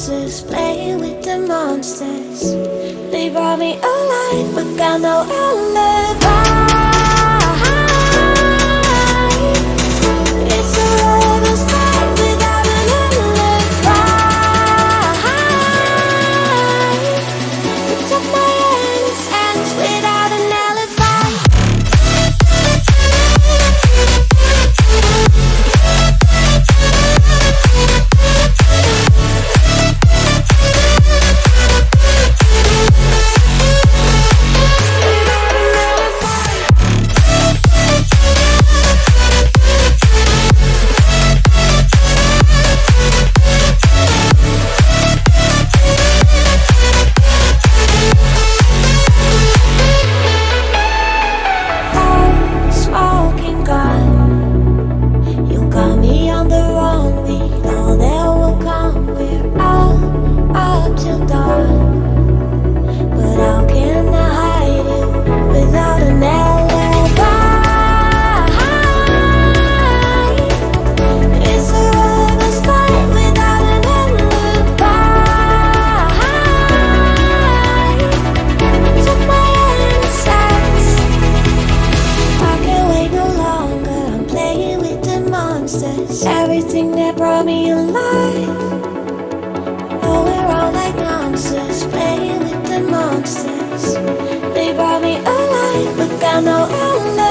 nonsense, playing with the monsters. They brought me alive, but got no alibi. It's a lover's fight without an alibi. They took my innocence without an alibi. Everything that brought me alive. No, we're all like monsters, playing with the monsters. They brought me alive, but got no alibi.